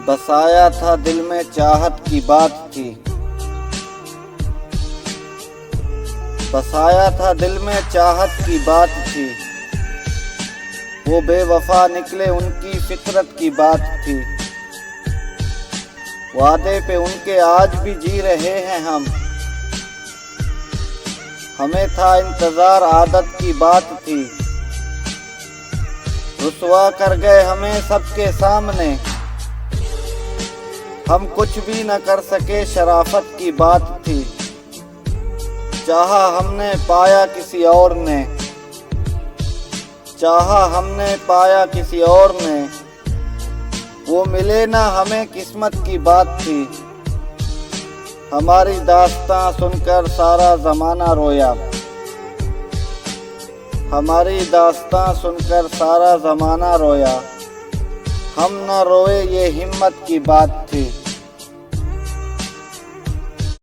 बसाया था दिल में चाहत की बात थी, बसाया था दिल में चाहत की बात थी। वो बेवफा निकले उनकी फितरत की बात थी। वादे पे उनके आज भी जी रहे हैं हम। हमें था इंतजार आदत की बात थी। रुसवा कर गए हमें सबके सामने। हम कुछ भी न कर सके शराफत की बात थी। चाहा हमने पाया किसी और ने, चाहा हमने पाया किसी और ने। वो मिले ना हमें किस्मत की बात थी। हमारी दास्तां सुनकर सारा ज़माना रोया। हमारी दास्तां सुनकर सारा ज़माना रोया। हम न रोए ये हिम्मत की बात थी।